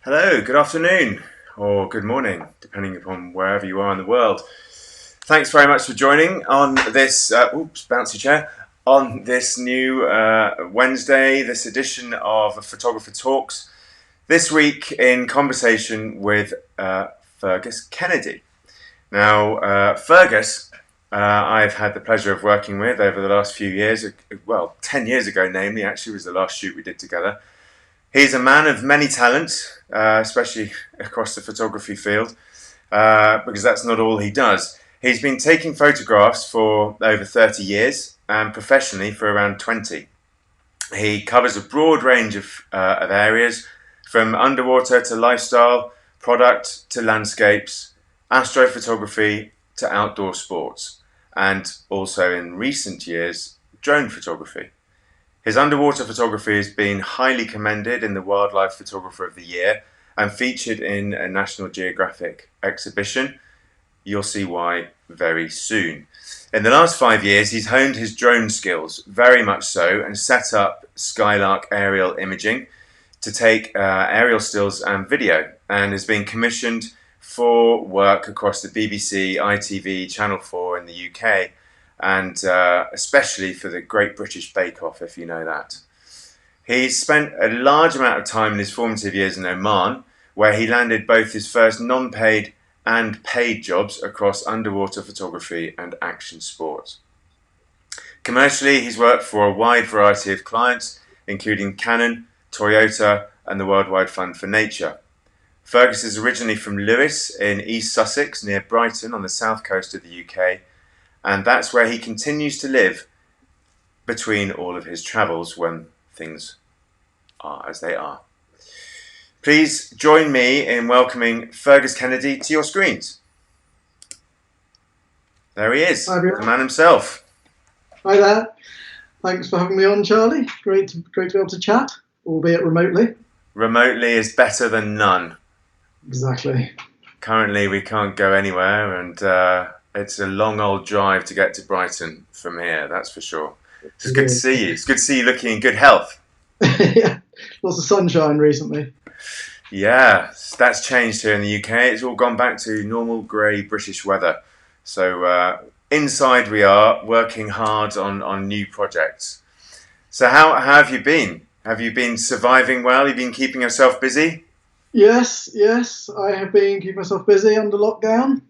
Hello, good afternoon, or good morning, depending upon wherever you are in the world. Thanks very much for joining on this, bouncy chair, on this new Wednesday, this edition of Photographer Talks. This week in conversation with Fergus Kennedy. Now, Fergus, I've had the pleasure of working with over the last few years, 10 years ago, namely, actually, was the last shoot we did together. He's a man of many talents, especially across the photography field, because that's not all he does. He's been taking photographs for over 30 years and professionally for around 20. He covers a broad range of areas, from underwater to lifestyle, product to landscapes, astrophotography to outdoor sports, and also in recent years, drone photography. His underwater photography has been highly commended in the Wildlife Photographer of the Year and featured in a National Geographic exhibition. You'll see why very soon. In the last 5 years, he's honed his drone skills, very much so, and set up Skylark aerial imaging to take aerial stills and video, and has been commissioned for work across the BBC, ITV, Channel 4 in the UK, and especially for the Great British Bake Off, if you know that. He's spent a large amount of time in his formative years in Oman, where he landed both his first non-paid and paid jobs across underwater photography and action sports. Commercially, he's worked for a wide variety of clients, including Canon, Toyota, and the Worldwide Fund for Nature. Fergus is originally from Lewes in East Sussex, near Brighton on the south coast of the UK, and that's where he continues to live between all of his travels when things are as they are. Please join me in welcoming Fergus Kennedy to your screens. There he is, Hi, the man himself. Hi there. Thanks for having me on, Charlie. Great to be able to chat, albeit remotely. Remotely is better than none. Exactly. Currently, we can't go anywhere, and it's a long old drive to get to Brighton from here, that's for sure. It's good to see you. It's good to see you looking in good health. Yeah, lots of sunshine recently. Yeah, that's changed here in the UK. It's all gone back to normal grey British weather. So inside we are, working hard on new projects. So how have you been? Have you been surviving well? Have you been keeping yourself busy? Yes, I have been keeping myself busy under lockdown.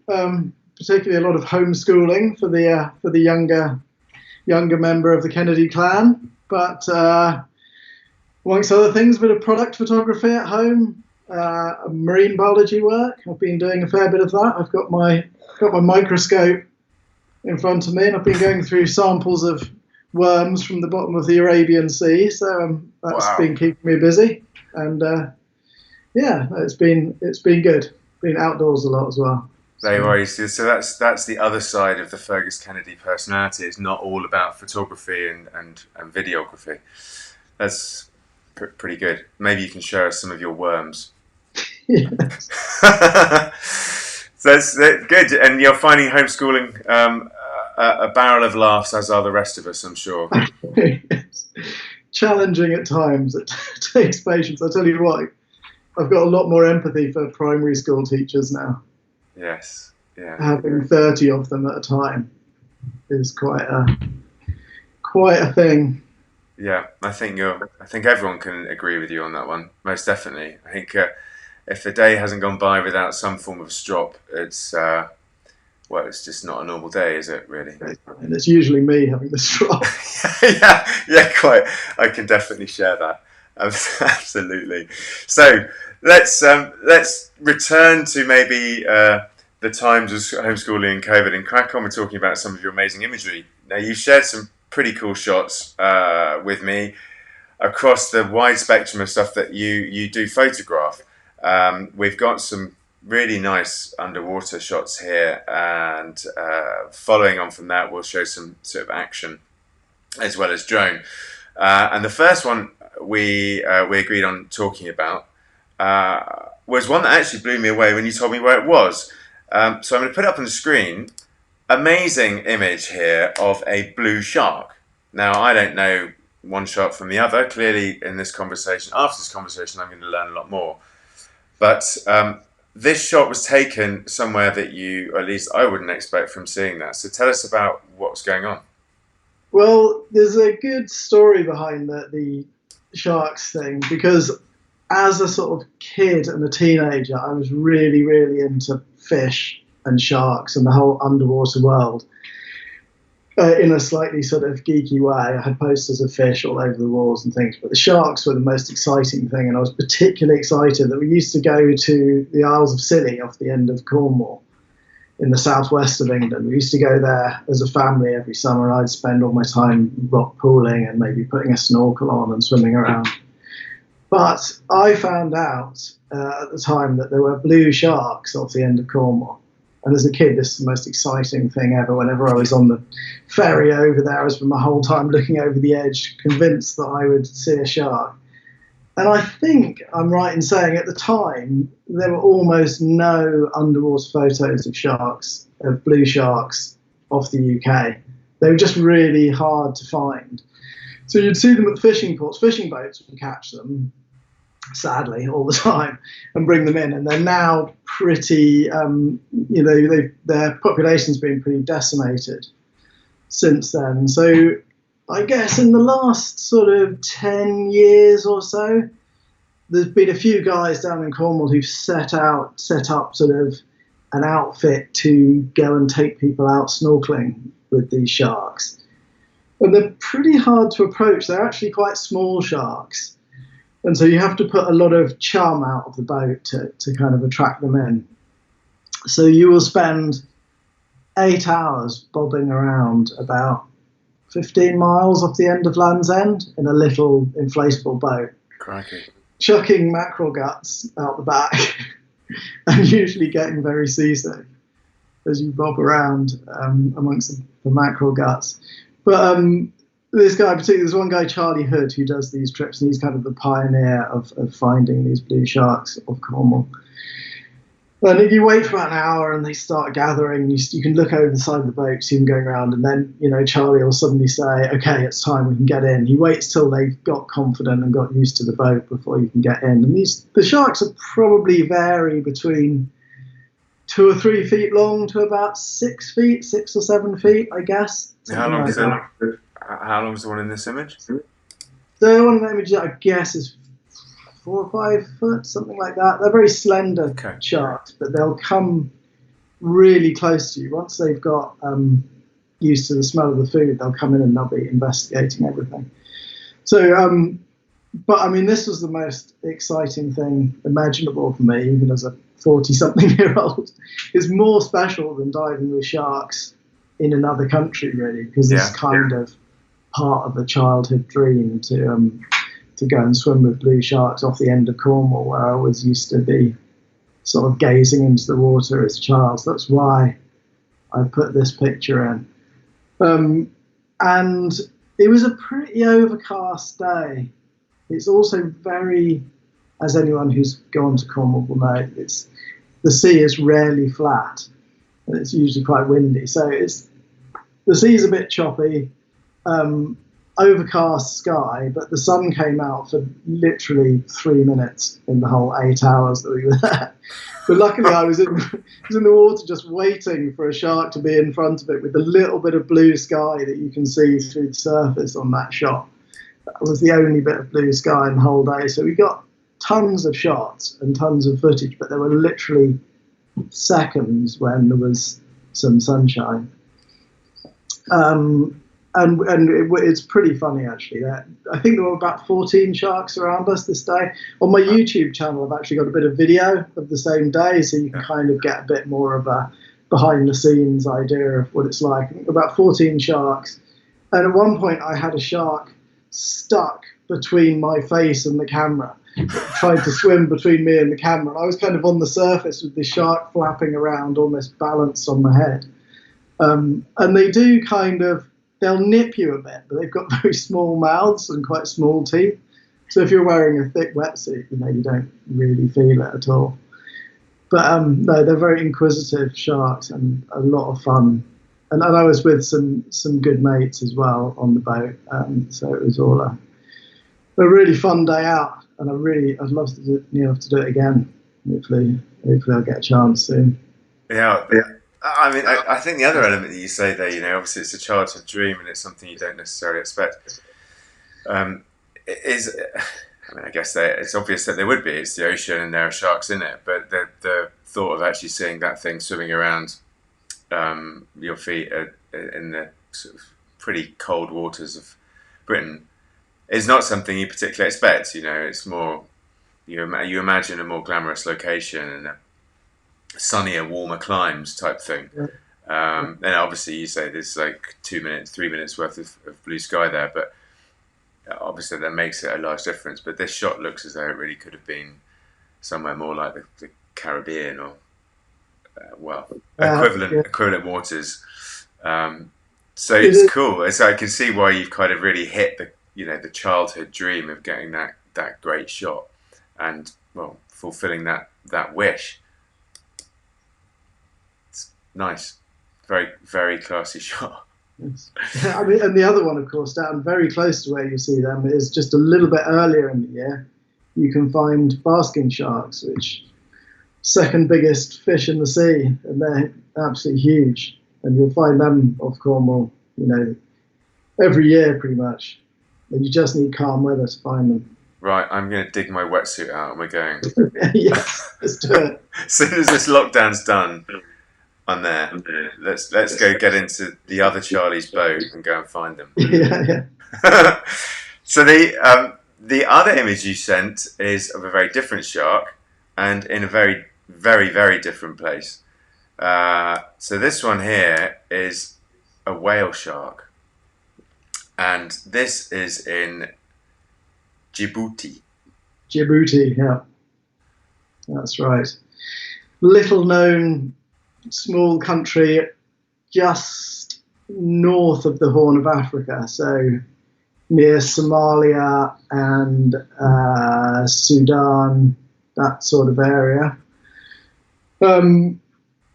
Particularly a lot of homeschooling for the younger member of the Kennedy clan. But amongst other things, a bit of product photography at home, marine biology work. I've been doing a fair bit of that. I've got my microscope in front of me, and I've been going through samples of worms from the bottom of the Arabian Sea. So that's been keeping me busy, and it's been good. Been outdoors a lot as well. No worries. So that's the other side of the Fergus Kennedy personality. It's not all about photography and videography. That's pretty good. Maybe you can show us some of your worms. Yes. So that's good. And you're finding homeschooling a barrel of laughs, as are the rest of us, I'm sure. It's challenging at times. It takes patience. I tell you what, I've got a lot more empathy for primary school teachers now. Yes. Yeah. Having 30 of them at a time is quite a thing. Yeah, I think everyone can agree with you on that one. Most definitely. I think if the day hasn't gone by without some form of strop, it's just not a normal day, is it? Really? And it's usually me having the strop. yeah, quite. I can definitely share that. Absolutely. So let's return to maybe the times of homeschooling and COVID and crack on with talking about some of your amazing imagery. Now, you shared some pretty cool shots with me across the wide spectrum of stuff that you do photograph. We've got some really nice underwater shots here, and following on from that, we'll show some sort of action as well as drone. And the first one we agreed on talking about was one that actually blew me away when you told me where it was. So I'm going to put it up on the screen. Amazing image here of a blue shark. Now, I don't know one shark from the other. Clearly, in this conversation, after this conversation, I'm going to learn a lot more. But this shot was taken somewhere that you, or at least I wouldn't expect from seeing that. So tell us about what's going on. Well, there's a good story behind the sharks thing, because as a sort of kid and a teenager, I was really, really into fish and sharks and the whole underwater world. In a slightly sort of geeky way, I had posters of fish all over the walls and things, but the sharks were the most exciting thing, and I was particularly excited that we used to go to the Isles of Scilly off the end of Cornwall in the southwest of England. We used to go there as a family every summer. I'd spend all my time rock pooling and maybe putting a snorkel on and swimming around. But I found out at the time that there were blue sharks off the end of Cornwall. And as a kid, this is the most exciting thing ever. Whenever I was on the ferry over there, I was for my whole time looking over the edge, convinced that I would see a shark. And I think I'm right in saying at the time, there were almost no underwater photos of sharks, of blue sharks off the UK. They were just really hard to find. So you'd see them at the fishing ports. Fishing boats would catch them, sadly, all the time, and bring them in. And they're now pretty, their population's been pretty decimated since then. So I guess in the last sort of 10 years or so, there's been a few guys down in Cornwall who've set up sort of an outfit to go and take people out snorkeling with these sharks. And they're pretty hard to approach. They're actually quite small sharks. And so you have to put a lot of chum out of the boat to kind of attract them in. So you will spend 8 hours bobbing around about 15 miles off the end of Land's End in a little inflatable boat. Crikey. Chucking mackerel guts out the back and usually getting very seasick as you bob around amongst the mackerel guts. But this guy, particularly, there's one guy, Charlie Hood, who does these trips, and he's kind of the pioneer of finding these blue sharks off Cornwall. And if you wait for about an hour and they start gathering, you can look over the side of the boat, see them going around, and then, Charlie will suddenly say, okay, it's time, we can get in. He waits till they've got confident and got used to the boat before you can get in. And the sharks are probably vary between 2 or 3 feet long to about 6 feet, 6 or 7 feet, I guess. How long is the one in this image? The one in the image, I guess, is 4 or 5 foot, something like that. They're very slender sharks, but they'll come really close to you. Once they've got used to the smell of the food, they'll come in and they'll be investigating everything. So, but I mean, this was the most exciting thing imaginable for me, even as a 40-something-year-old. It's more special than diving with sharks in another country, really, because it's kind of part of a childhood dream to go and swim with blue sharks off the end of Cornwall, where I always used to be sort of gazing into the water as a child. So that's why I put this picture in. And it was a pretty overcast day. It's also very, as anyone who's gone to Cornwall will know, the sea is rarely flat, and it's usually quite windy. So the sea's a bit choppy. Overcast sky, but the sun came out for literally 3 minutes in the whole 8 hours that we were there. But luckily I was in the water just waiting for a shark to be in front of it with a little bit of blue sky that you can see through the surface on that shot. That was the only bit of blue sky in the whole day. So we got tons of shots and tons of footage, but there were literally seconds when there was some sunshine. And it's pretty funny, actually. I think there were about 14 sharks around us this day. On my YouTube channel, I've actually got a bit of video of the same day, so you can kind of get a bit more of a behind-the-scenes idea of what it's like. I think about 14 sharks. And at one point, I had a shark stuck between my face and the camera, trying to swim between me and the camera. And I was kind of on the surface with the shark flapping around, almost balanced on my head. And they do they'll nip you a bit, but they've got very small mouths and quite small teeth. So if you're wearing a thick wetsuit, you don't really feel it at all. But no, they're very inquisitive sharks and a lot of fun. And I was with some good mates as well on the boat, so it was all a really fun day out. And I'd love to do it again. hopefully I'll get a chance soon. Yeah. I mean, I think the other element that you say there, obviously it's a childhood dream and it's something you don't necessarily expect. Is I mean, I guess it's obvious that there would be. It's the ocean and there are sharks in it, but the thought of actually seeing that thing swimming around your feet in the sort of pretty cold waters of Britain is not something you particularly expect. It's more you imagine a more glamorous location and a sunnier, warmer climes type thing. Yeah. And obviously, you say there's like 2 minutes, 3 minutes worth of blue sky there, but obviously that makes it a large difference. But this shot looks as though it really could have been somewhere more like the Caribbean or equivalent waters. So it's cool. I can see why you've kind of really hit the childhood dream of getting that great shot and fulfilling that wish. It's nice, very very classy shot. Yes. I mean, and the other one, of course, down very close to where you see them is just a little bit earlier in the year. You can find basking sharks, which second biggest fish in the sea, and they're absolutely huge. And you'll find them off Cornwall, every year pretty much. And you just need calm weather to find them. Right, I'm going to dig my wetsuit out and we're going. Yes, let's do it. As soon as this lockdown's done, I'm there. Let's go get into the other Charlie's boat and go and find them. Yeah. So the other image you sent is of a very different shark and in a very, very, very different place. So this one here is a whale shark. And this is in Djibouti. Djibouti, yeah. That's right. Little known small country just north of the Horn of Africa, so near Somalia and Sudan, that sort of area.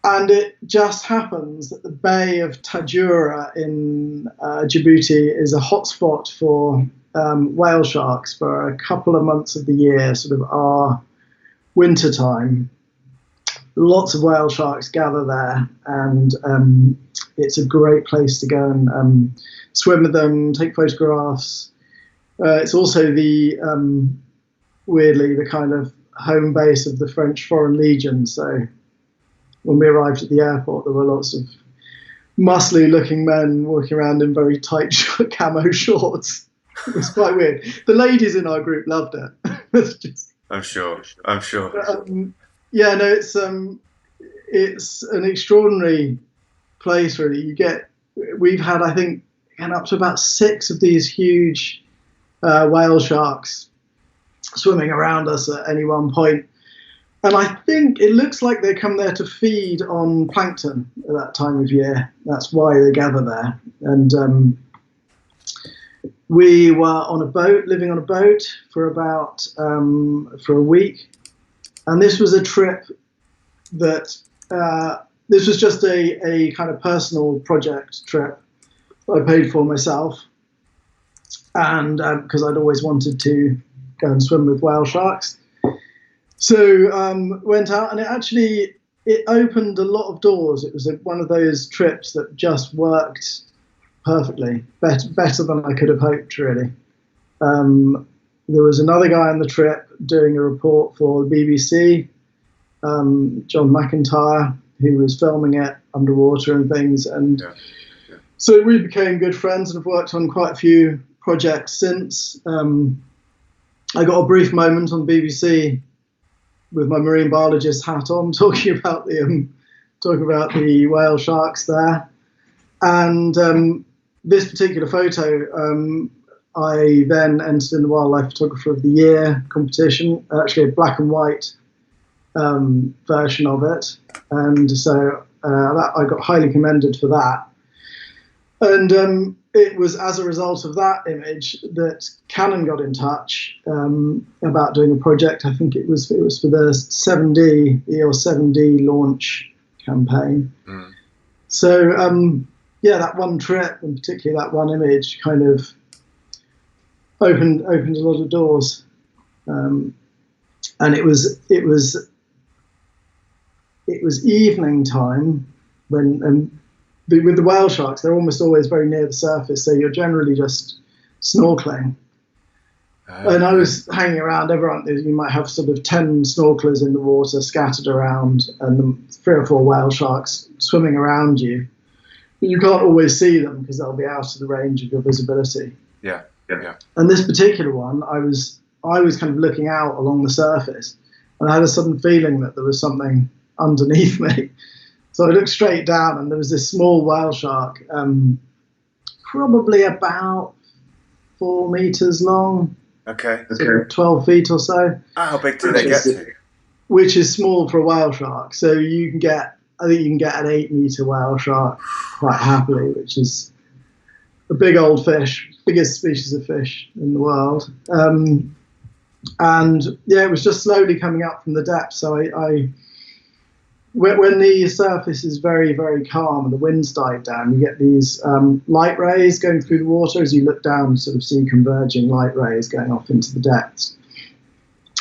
And it just happens that the Bay of Tajura in Djibouti is a hotspot for whale sharks for a couple of months of the year, sort of our winter time. Lots of whale sharks gather there, and it's a great place to go and swim with them, take photographs. It's also weirdly the kind of home base of the French Foreign Legion. So when we arrived at the airport, there were lots of muscly-looking men walking around in very tight camo shorts. It was quite weird. The ladies in our group loved it. I'm sure. Yeah, no, it's an extraordinary place, really. We've had, I think, up to about 6 of these huge whale sharks swimming around us at any one point. And I think it looks like they come there to feed on plankton at that time of year. That's why they gather there. And we were living on a boat for a week. And this was a trip that, this was just a kind of personal project trip that I paid for myself. And because I'd always wanted to go and swim with whale sharks. So went out, and it opened a lot of doors. It was one of those trips that just worked perfectly, better than I could have hoped, really. There was another guy on the trip doing a report for the BBC, John McIntyre, who was filming it underwater and things. And so we became good friends and have worked on quite a few projects since. I got a brief moment on the BBC with my marine biologist hat on, talking about the whale sharks there. And this particular photo, I then entered in the Wildlife Photographer of the Year competition, actually a black and white version of it. And so I got highly commended for that. And it was as a result of that image that Canon got in touch about doing a project. I think it was for the 7D, the EOS 7D launch campaign. Mm. So that one trip, and particularly that one image, kind of opened a lot of doors. And it was it was evening time when with the whale sharks, they're almost always very near the surface, so you're generally just snorkeling. And I was hanging around. Everyone, you might have sort of 10 snorkelers in the water scattered around, and 3 or 4 whale sharks swimming around you. But you can't always see them because they'll be out of the range of your visibility. Yeah. And this particular one, I was kind of looking out along the surface, and I had a sudden feeling that there was something underneath me. So I looked straight down, and there was this small whale shark, probably about 4 meters long. Okay. 12 feet or so. How big do they get to? Which is small for a whale shark. So I think you can get an 8-meter whale shark quite happily, which is a big old fish, biggest species of fish in the world. And yeah, it was just slowly coming up from the depths. So when the surface is very, very calm and the winds died down, you get these light rays going through the water. As you look down, you sort of see converging light rays going off into the depths.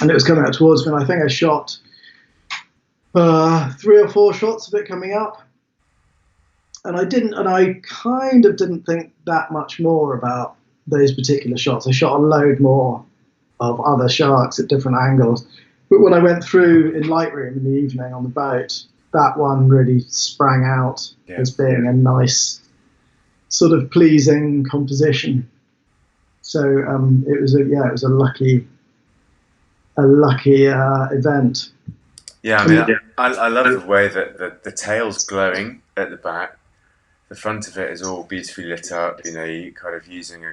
And it was coming up towards me, and I think I shot 3 or 4 shots of it coming up. And I kind of didn't think that much more about those particular shots. I shot a load more of other sharks at different angles. But when I went through in Lightroom in the evening on the boat, that one really sprang out as being a nice, sort of pleasing composition. So it was a lucky event. Yeah, I mean, I love the way that the tail's glowing at the back. The front of it is all beautifully lit up. You know, you kind of using a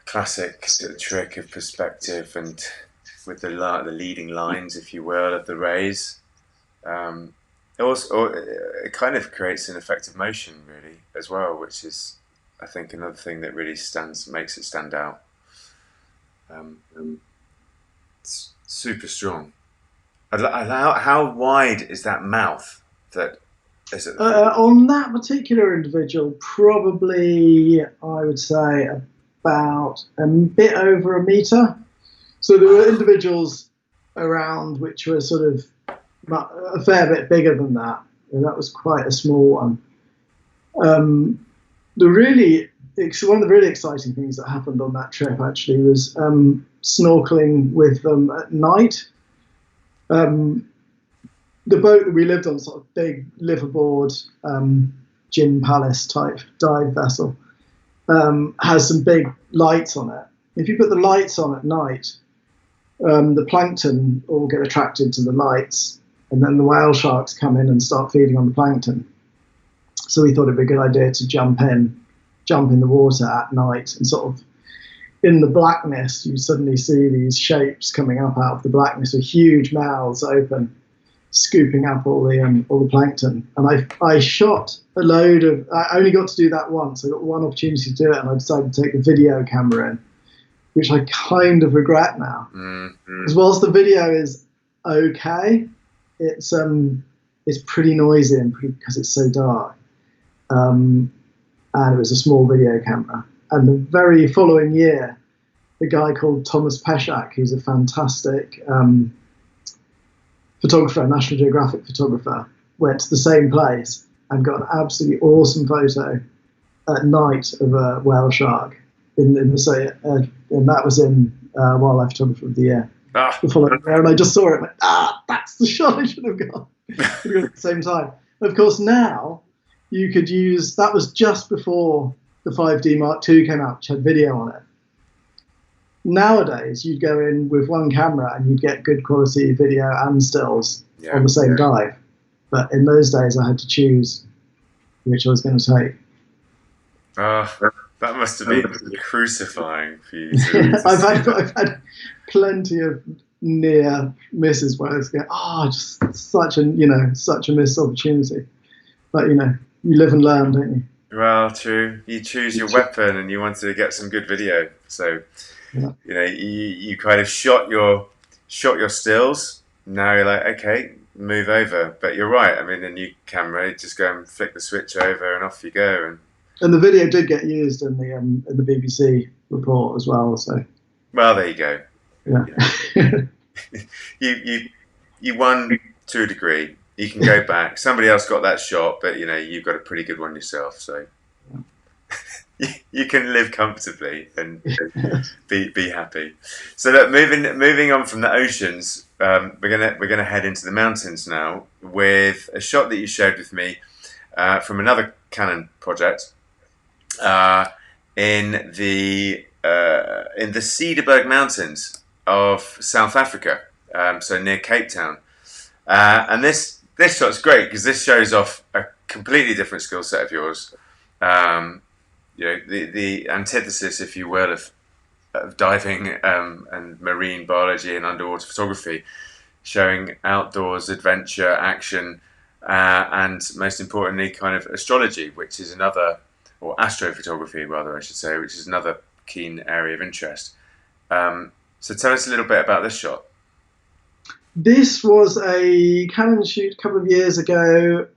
classic sort of trick of perspective and with the leading lines, if you will, of the rays. It kind of creates an effective motion, really, as well, which is, I think, another thing that really makes it stand out. It's super strong. How wide is that mouth? On that particular individual, probably, I would say, about a bit over a meter. So there were individuals around which were sort of a fair bit bigger than that. And that was quite a small one. One of the really exciting things that happened on that trip actually was snorkeling with them at night. The boat that we lived on, sort of big liveaboard gin palace type dive vessel, has some big lights on it. If you put the lights on at night, the plankton all get attracted to the lights, and then the whale sharks come in and start feeding on the plankton. So we thought it'd be a good idea to jump in the water at night, and sort of in the blackness, you suddenly see these shapes coming up out of the blackness with huge mouths open, scooping up all the plankton. And I shot a load of. I only got to do that once. I got one opportunity to do it, and I decided to take the video camera in, which I kind of regret now. Because whilst the video is okay, it's pretty noisy and because it's so dark. And it was a small video camera. And the very following year, a guy called Thomas Peshak, who's a fantastic photographer, National Geographic photographer, went to the same place and got an absolutely awesome photo at night of a whale shark and that was in Wildlife Photographer of the Year. The following year, and I just saw it and went, that's the shot I should have got at the same time. Of course, now you could use, that was just before the 5D Mark II came out, which had video on it. Nowadays, you'd go in with one camera and you'd get good quality video and stills on the same dive. But in those days, I had to choose which I was going to take. That must have been crucicifying for you. I've had plenty of near misses where I was going, just such a missed opportunity. But you live and learn, don't you? Well, true. You choose your weapon, and you wanted to get some good video. So, you kind of shot your stills. Now you're like, okay, move over. But you're right. I mean, the new camera, you just go and flick the switch over, and off you go. And the video did get used in the BBC report as well. So, well, there you go. Yeah. You won to a degree. You can go back. Somebody else got that shot, but you've got a pretty good one yourself, so you can live comfortably and be happy. So look, moving on from the oceans, we're gonna head into the mountains now with a shot that you shared with me from another Canon project in the Cederberg Mountains of South Africa, so near Cape Town. And this shot's great because this shows off a completely different skill set of yours. The antithesis, if you will, of diving and marine biology and underwater photography, showing outdoors adventure, action, and most importantly, kind of astrology, which is another, or astrophotography rather, I should say, which is another keen area of interest. So tell us a little bit about this shot. This was a Canon shoot a couple of years ago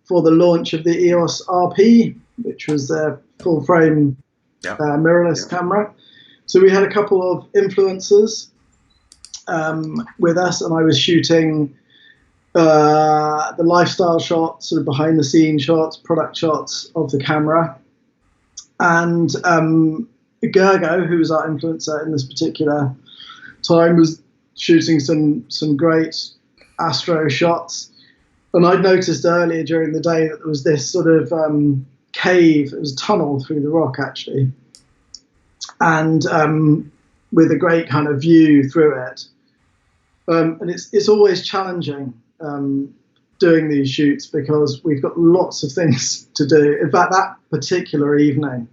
for the launch of the EOS RP, which was their full-frame mirrorless camera. So we had a couple of influencers with us, and I was shooting the lifestyle shots, sort of behind-the-scenes shots, product shots of the camera. And Gergo, who was our influencer in this particular time, was shooting some great astro shots. And I'd noticed earlier during the day that there was this sort of cave, it was a tunnel through the rock actually, and with a great kind of view through it. And it's always challenging doing these shoots because we've got lots of things to do. In fact, that particular evening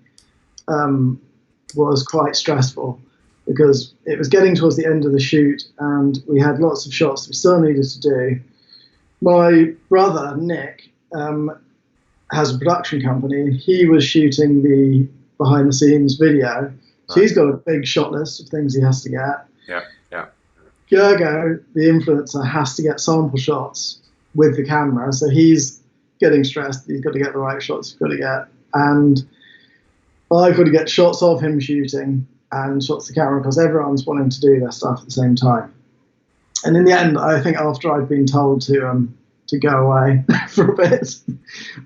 was quite stressful because it was getting towards the end of the shoot and we had lots of shots that we still needed to do. My brother, Nick, has a production company and he was shooting the behind-the-scenes video. So he's got a big shot list of things he has to get. Yeah. Gergo, the influencer, has to get sample shots with the camera. So he's getting stressed. He's got to get the right shots he's got to get. And I've got to get shots of him shooting and shots of the camera because everyone's wanting to do their stuff at the same time. And in the end, I think after I'd been told to go away for a bit,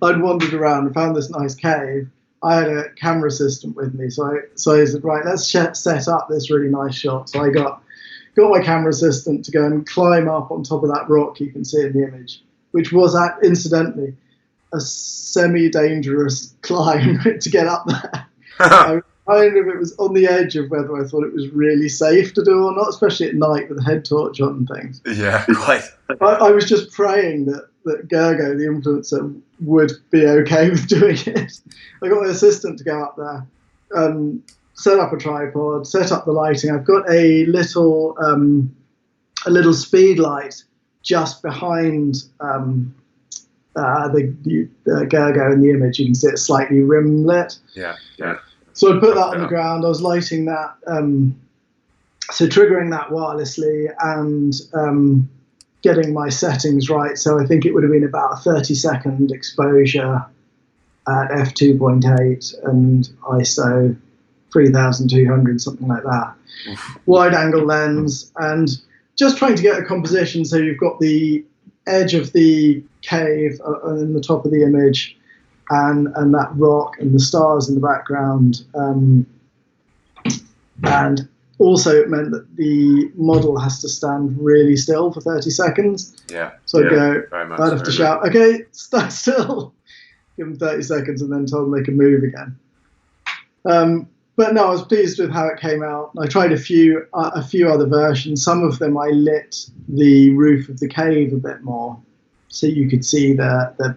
I'd wandered around and found this nice cave. I had a camera assistant with me, so I said, right, let's set up this really nice shot. So I got my camera assistant to go and climb up on top of that rock you can see in the image, which was incidentally a semi-dangerous climb to get up there. It was on the edge of whether I thought it was really safe to do or not, especially at night with a head torch on and things. Yeah, quite. I was just praying that Gergo, the influencer, would be okay with doing it. I got my assistant to go up there, set up a tripod, set up the lighting. I've got a little speed light just behind the Gergo in the image. You can see it slightly rim lit. Yeah. So I put that on the ground. I was lighting that, so triggering that wirelessly and getting my settings right. So I think it would have been about a 30-second exposure at f2.8 and ISO 3200, something like that. Wide angle lens, and just trying to get a composition so you've got the edge of the cave in the top of the image, and that rock and the stars in the background, and also it meant that the model has to stand really still for 30 seconds. Yeah. So I'd have to shout, okay, stand still, give them 30 seconds, and then tell them they can move again. But no, I was pleased with how it came out. I tried a few other versions. Some of them I lit the roof of the cave a bit more, so you could see the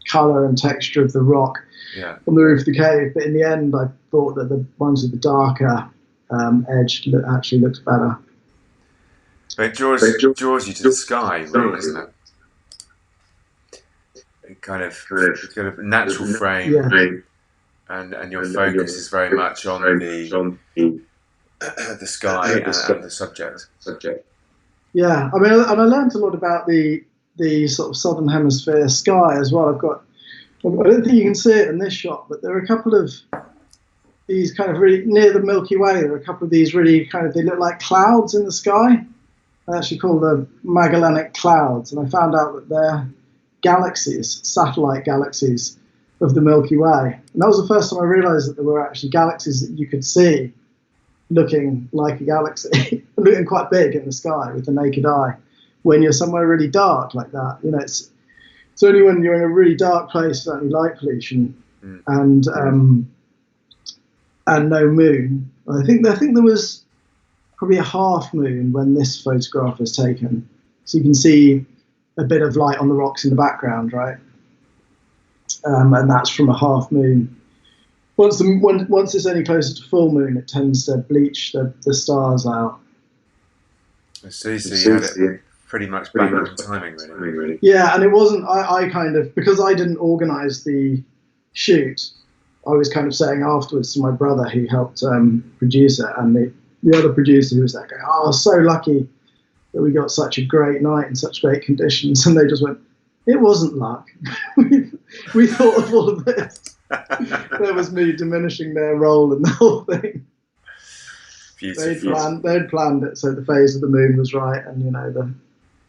colour and texture of the rock on the roof of the cave. But in the end, I thought that the ones with the darker edge actually looked better. But it draws you to the sky, really, isn't it? It kind of natural frame. Yeah. And your focus is very much on the sky and the subject. Yeah, I mean, and I learned a lot about the sort of southern hemisphere sky as well. I don't think you can see it in this shot, but there are a couple of these kind of really near the Milky Way. There are a couple of these really kind of, they look like clouds in the sky. They're actually called the Magellanic Clouds, and I found out that they're galaxies, satellite galaxies of the Milky Way. And that was the first time I realized that there were actually galaxies that you could see looking like a galaxy, looking quite big in the sky with the naked eye when you're somewhere really dark like that. You know, it's only when you're in a really dark place without any light pollution and no moon. I think there was probably a half moon when this photograph was taken, so you can see a bit of light on the rocks in the background, right? And that's from a half moon. Once it's any closer to full moon, it tends to bleach the stars out. I see. So you had it pretty much bang on timing, really. Yeah, and it wasn't. I kind of, because I didn't organise the shoot, I was kind of saying afterwards to my brother who helped produce it, and the other producer who was there going, "Oh, so lucky that we got such a great night in such great conditions," and they just went, "It wasn't luck. we thought of all of this." There was me diminishing their role in the whole thing. They'd planned it so the phase of the moon was right, and you know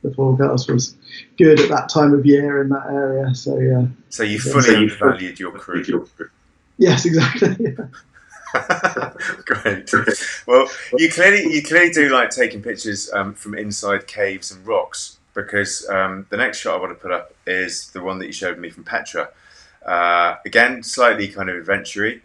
the forecast was good at that time of year in that area. So yeah. So you fully undervalued your crew. Yes, exactly. Yeah. Great. Well, you clearly do like taking pictures from inside caves and rocks, because the next shot I want to put up is the one that you showed me from Petra. Again, slightly kind of adventure-y,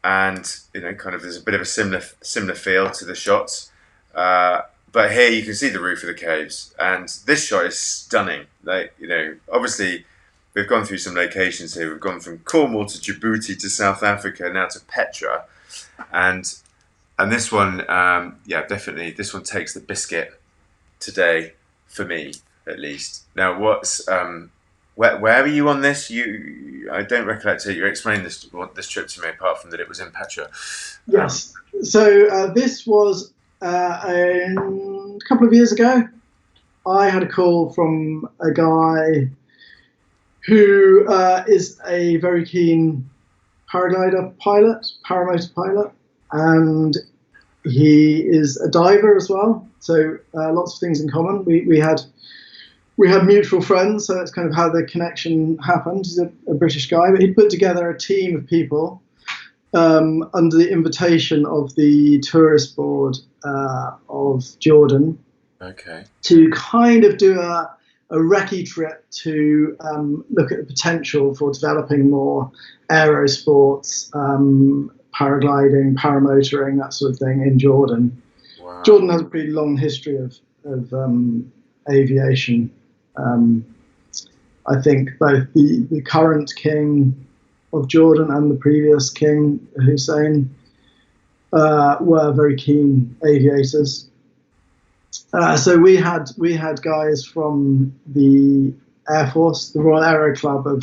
and you know, kind of there's a bit of a similar feel to the shots. But here you can see the roof of the caves, and this shot is stunning. Like, you know, obviously we've gone through some locations here. We've gone from Cornwall to Djibouti to South Africa, now to Petra, and this one, definitely this one takes the biscuit today for me, at least. Now, what's where are you on this? I don't recollect it. You explained this trip to me, apart from that it was in Petra. Yes. So this was a couple of years ago. I had a call from a guy who is a very keen paramotor pilot, and he is a diver as well. So lots of things in common. We had mutual friends, so that's kind of how the connection happened. He's a British guy, but he put together a team of people under the invitation of the tourist board of Jordan. Okay. To kind of do a recce trip to look at the potential for developing more aero sports, paragliding, paramotoring, that sort of thing in Jordan. Wow. Jordan has a pretty long history of aviation. I think both the current king of Jordan and the previous king, Hussein, were very keen aviators. So we had guys from the Air Force, the Royal Aero Club of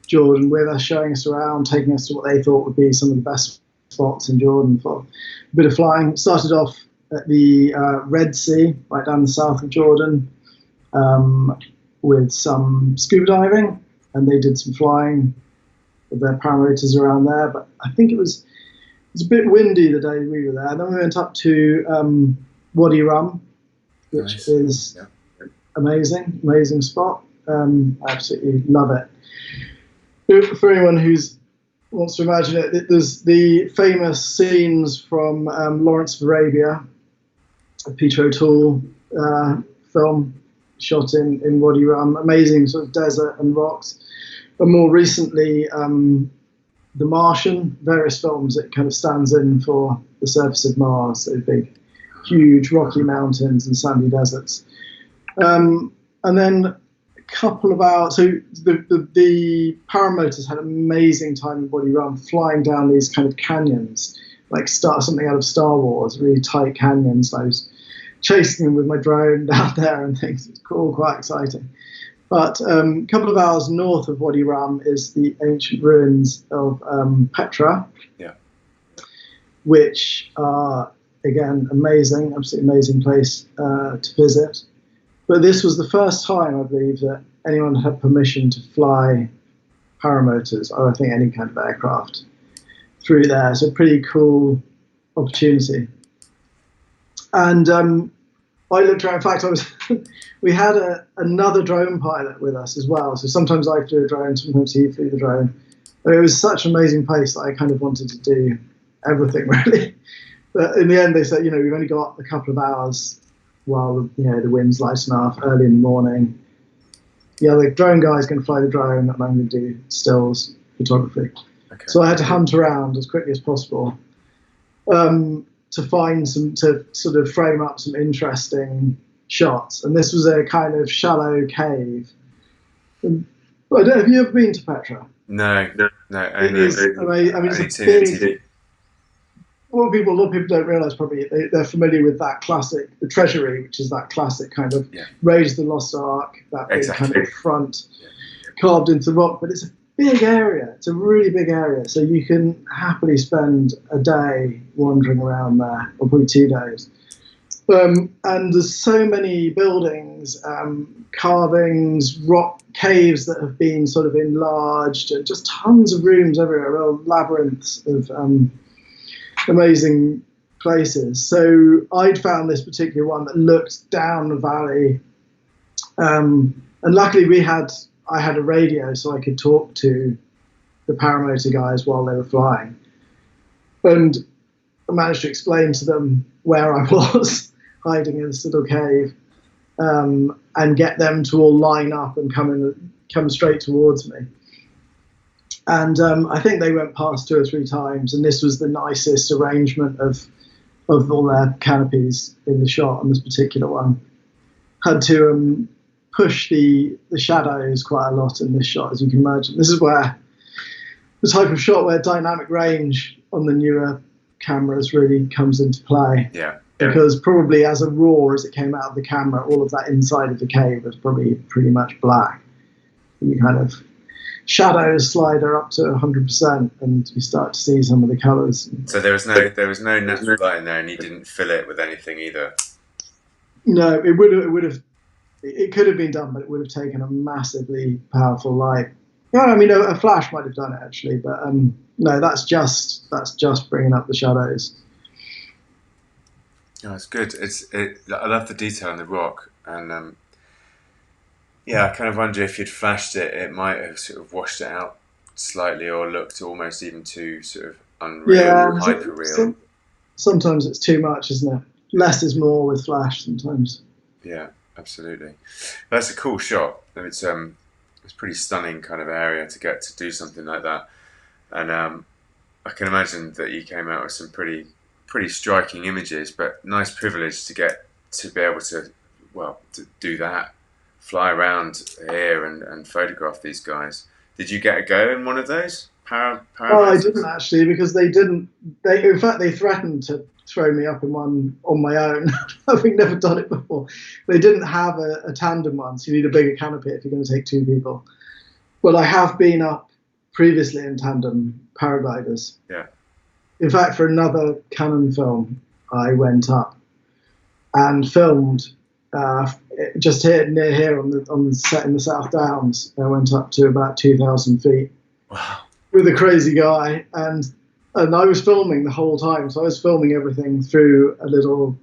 Jordan, with us, showing us around, taking us to what they thought would be some of the best spots in Jordan for a bit of flying. Started off at the Red Sea, right down the south of Jordan, with some scuba diving, and they did some flying with their paramotors around there. But I think it was a bit windy the day we were there. And then we went up to Wadi Rum, which is amazing spot. I absolutely love it. For anyone who wants to imagine it, there's the famous scenes from Lawrence of Arabia, a Peter O'Toole film shot in Wadi Rum. Amazing sort of desert and rocks. But more recently, The Martian, various films, it kind of stands in for the surface of Mars, so big, huge rocky mountains and sandy deserts. And then a couple of hours, so the paramotors had an amazing time in Wadi Rum, flying down these kind of canyons, like something out of Star Wars, really tight canyons. I was chasing them with my drone down there and things. It's cool, quite exciting. But a couple of hours north of Wadi Rum is the ancient ruins of Petra, which are, again, amazing, absolutely amazing place to visit. But this was the first time, I believe, that anyone had permission to fly paramotors, or I think any kind of aircraft, through there. So pretty cool opportunity. And I looked around. In fact, we had another drone pilot with us as well. So sometimes I flew a drone, sometimes he flew the drone. But it was such an amazing place that I kind of wanted to do everything really. But in the end, they said, we've only got a couple of hours while the wind's light enough early in the morning. The drone guy's going to fly the drone, and I'm going to do stills photography. Okay. So I had to hunt around as quickly as possible to find to sort of frame up some interesting shots. And this was a kind of shallow cave. Have you ever been to Petra? No. It is amazing. I mean, it's a big. A lot of people don't realise probably they're familiar with that classic, the treasury, which is that classic kind of Raise the Lost Ark, that big kind of front carved into the rock. But it's a big area. It's a really big area. So you can happily spend a day wandering around there, or probably 2 days. And there's so many buildings, carvings, rock caves that have been sort of enlarged, and just tons of rooms everywhere, real labyrinths of amazing places. So I'd found this particular one that looked down the valley, and luckily I had a radio, so I could talk to the paramotor guys while they were flying, and I managed to explain to them where I was hiding in this little cave, and get them to all line up and come straight towards me. And I think they went past 2 or 3 times, and this was the nicest arrangement of all their canopies in the shot on this particular one. Had to push the shadows quite a lot in this shot, as you can imagine. This is where the type of shot where dynamic range on the newer cameras really comes into play. Yeah. Because probably as a raw as it came out of the camera, all of that inside of the cave was probably pretty much black. You kind of shadows slider up to 100%, and you start to see some of the colours. So there was no natural light in there, and you didn't fill it with anything either. No, it could have been done, but it would have taken a massively powerful light. Yeah, I mean a flash might have done it actually, but no, that's just bringing up the shadows. Oh, it's good. I love the detail in the rock, and I kind of wonder if you'd flashed it, it might have sort of washed it out slightly, or looked almost even too sort of unreal, hyper real. Sometimes it's too much, isn't it? Less is more with flash sometimes. Yeah, absolutely. That's a cool shot. It's a pretty stunning kind of area to get to do something like that, and I can imagine that you came out with some pretty striking images, but nice privilege to get to be able to do that, fly around here and photograph these guys. Did you get a go in one of those? I didn't actually, because they in fact they threatened to throw me up in one on my own, having never done it before. They didn't have a tandem one, so you need a bigger canopy if you're going to take 2 people. Well, I have been up previously in tandem paragliders. Yeah. In fact, for another Canon film, I went up and filmed just near here on the set in the South Downs. I went up to about 2,000 feet. Wow. With a crazy guy, and I was filming the whole time. So I was filming everything through a little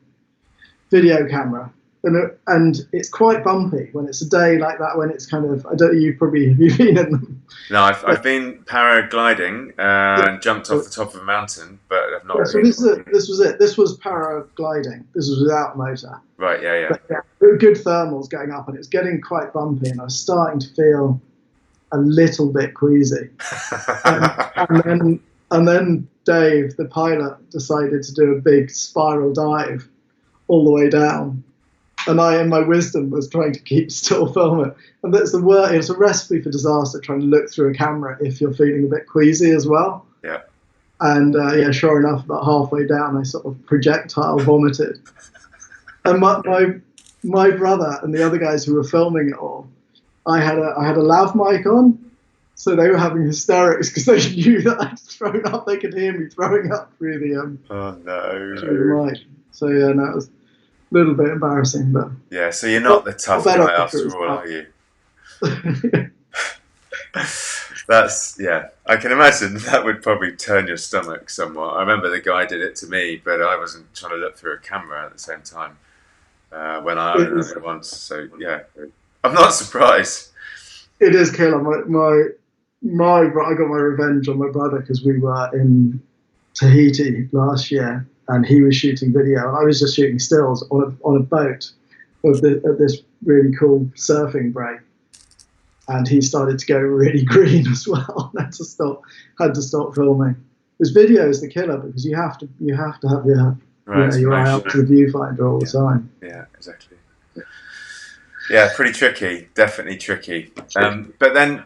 video camera, and it's quite bumpy when it's a day like that. When it's kind of, I don't know, have you been in them? No, I've been paragliding and jumped off the top of a mountain, but I've not. So this was it. This was paragliding. This was without motor. Right. Yeah. But, good thermals going up, and it's getting quite bumpy, and I was starting to feel a little bit queasy. and then Dave, the pilot, decided to do a big spiral dive all the way down. And I, in my wisdom, was trying to keep still filming. And that's the word. It's a recipe for disaster, trying to look through a camera if you're feeling a bit queasy as well. Yeah. And sure enough, about halfway down, I sort of projectile vomited. And my brother and the other guys who were filming it all, I had a lav mic on, so they were having hysterics because they knew that I'd thrown up. They could hear me throwing up through the through the mic. So it was a little bit embarrassing, but so you're not the tough guy after all, are you? That's I can imagine that would probably turn your stomach somewhat. I remember the guy did it to me, but I wasn't trying to look through a camera at the same time. when I It went is, there once. So yeah, I'm not surprised. it is killer. I got my revenge on my brother because we were in Tahiti last year, and he was shooting video, and I was just shooting stills on a boat at this really cool surfing break, and he started to go really green as well. Had to stop filming. This video is the killer because you have to have Right, your eye up to the viewfinder all the time. Yeah, exactly. Yeah, pretty tricky. Definitely tricky. But then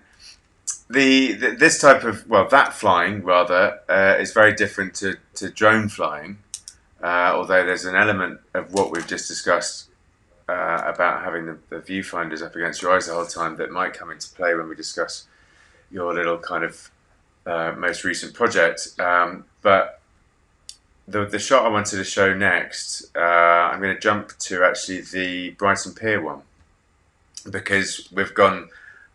this type of that flying rather is very different to drone flying. Although there's an element of what we've just discussed about having the viewfinders up against your eyes the whole time that might come into play when we discuss your little kind of most recent project. But the shot I wanted to show next, I'm going to jump to actually the Brighton Pier one, because we've gone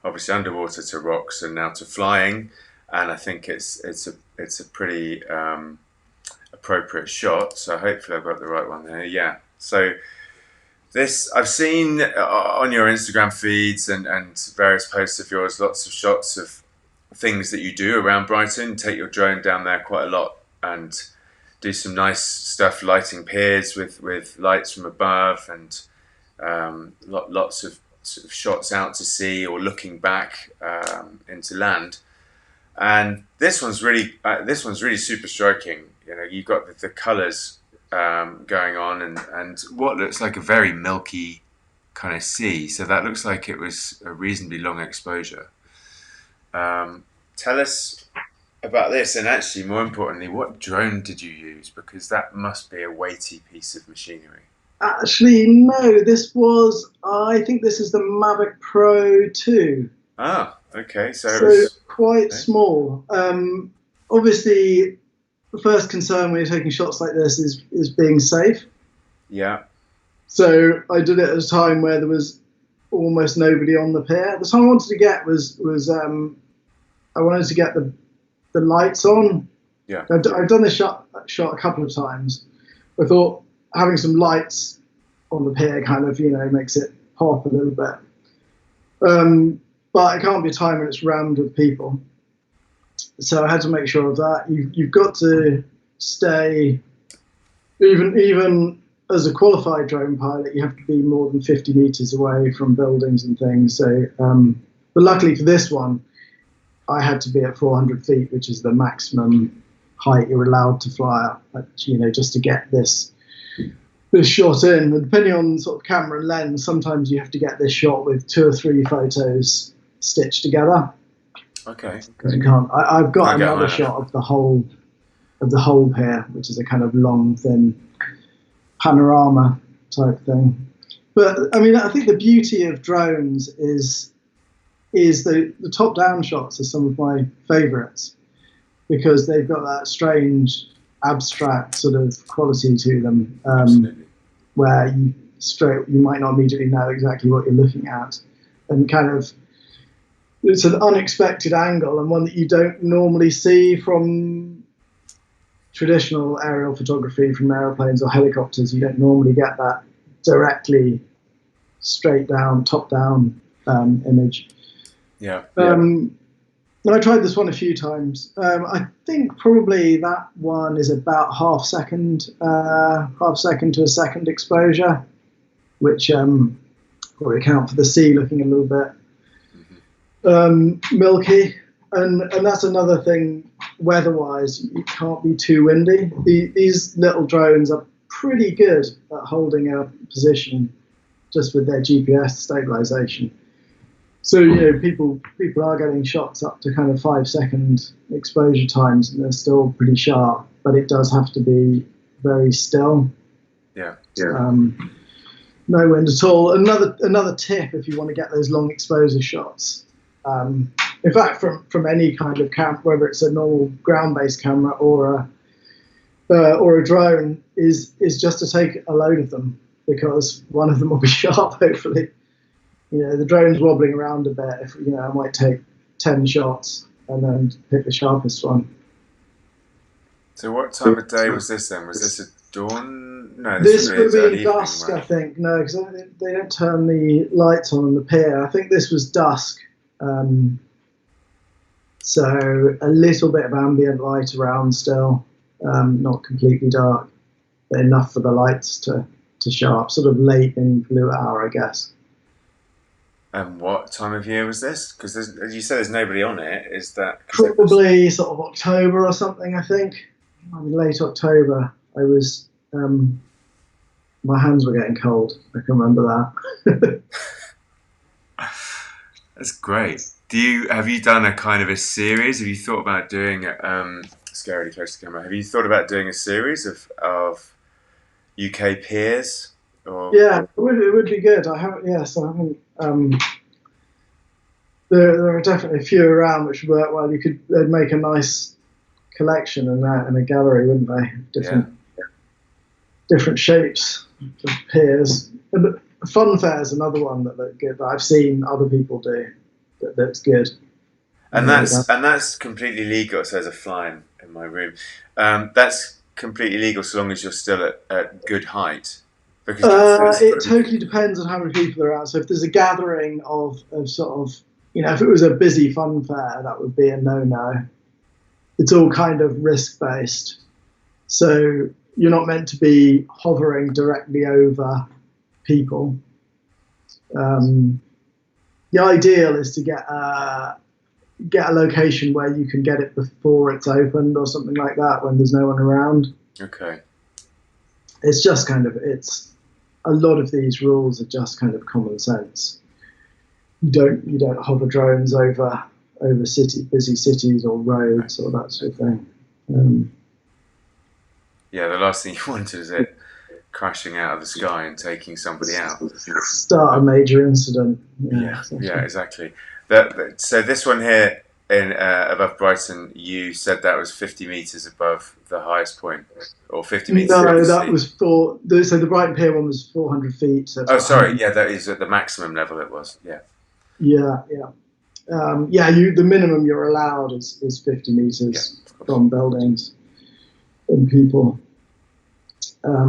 obviously underwater to rocks and now to flying, and I think it's a pretty appropriate shot. So hopefully I've got the right one there. Yeah. So this I've seen on your Instagram feeds and various posts of yours, lots of shots of things that you do around Brighton. Take your drone down there quite a lot and do some nice stuff, lighting piers with lights from above, and lots of sort of shots out to sea or looking back into land. And this one's really super striking. You know, you've got the colours going on and what looks like a very milky kind of sea. So that looks like it was a reasonably long exposure. Tell us about this, and actually, more importantly, what drone did you use? Because that must be a weighty piece of machinery. Actually, no. I think this is the Mavic Pro 2. Ah, okay. So it So was quite okay. small. Obviously, the first concern when you're taking shots like this is being safe. Yeah, So I did it at a time where there was almost nobody on the pier. The time I wanted to get was I wanted to get the lights on. yeah, I've done this shot a couple of times. I thought having some lights on the pier kind of makes it pop a little bit. But it can't be a time when it's rammed with people. So I had to make sure of that. You've got to stay, even as a qualified drone pilot, you have to be more than 50 meters away from buildings and things. So, but luckily for this one, I had to be at 400 feet, which is the maximum height you're allowed to fly up, just to get this shot in. And depending on sort of camera and lens, sometimes you have to get this shot with 2 or 3 photos stitched together. okay. Because you can't. I've got Can't get another high shot of the whole pier, which is a kind of long, thin panorama type thing. But I mean, I think the beauty of drones is the top-down shots are some of my favourites because they've got that strange abstract sort of quality to them, where you might not immediately know exactly what you're looking at, and kind of it's an unexpected angle and one that you don't normally see from traditional aerial photography, from aeroplanes or helicopters. You don't normally get that directly straight down, top down image. Yeah. I tried this one a few times. I think probably that one is about half second to a second exposure, which probably account for the sea looking a little bit milky. And that's another thing, weather-wise, it can't be too windy. These little drones are pretty good at holding a position just with their GPS stabilization. So people are getting shots up to kind of 5-second exposure times, and they're still pretty sharp. But it does have to be very still. Yeah. No wind at all. Another tip if you want to get those long exposure shots. In fact, from any kind of camera, whether it's a normal ground-based camera or a drone, is just to take a load of them, because one of them will be sharp, hopefully. The drone's wobbling around a bit. I might take 10 shots and then pick the sharpest one. So what time of day was this then? Was this dawn? No, this This would be would it's be early in evening, dusk, I right? think. No, because they don't turn the lights on the pier. I think this was dusk. Um, so a little bit of ambient light around still, not completely dark, but enough for the lights to show up. Sort of late in blue hour, I guess. And what time of year was this? Because as you said, there's nobody on it. Is that because it was? Probably sort of October or something. I think. I mean, late October. I was. My hands were getting cold. I can remember that. That's great. Have you done a kind of a series? Have you thought about doing scarily close to the camera? Have you thought about doing a series of UK peers? Or Yeah, it would be good. I haven't. Yes, I haven't. There are definitely a few around which would work well. They'd make a nice collection in a gallery, wouldn't they? yeah, Different shapes of piers. And the fun fair is another one that looked good that I've seen other people do that looks good. and that's completely legal. So there's a fly in my room. That's completely legal so long as you're still at good height. Because there's It totally depends on how many people are out. So if there's a gathering of sort of, if it was a busy fun fair, that would be a no-no. It's all kind of risk-based. So you're not meant to be hovering directly over people. The ideal is to get a location where you can get it before it's opened or something like that when there's no one around. okay. It's just a lot of these rules are just kind of common sense. You don't hover drones over busy cities or roads or that sort of thing. Yeah, the last thing you want is it crashing out of the sky and taking somebody out. Start a major incident. Yeah, exactly. So this one here in above Brighton, you said that was 50 meters above the highest point, or 50 meters above No, the that sea. was so the Brighton Pier one was 400 feet. So it's Oh, about sorry. 100. Yeah, that is at the maximum level. It was. Yeah. Yeah, yeah. The minimum you're allowed is 50 Yeah. meters Of course. from buildings and people. But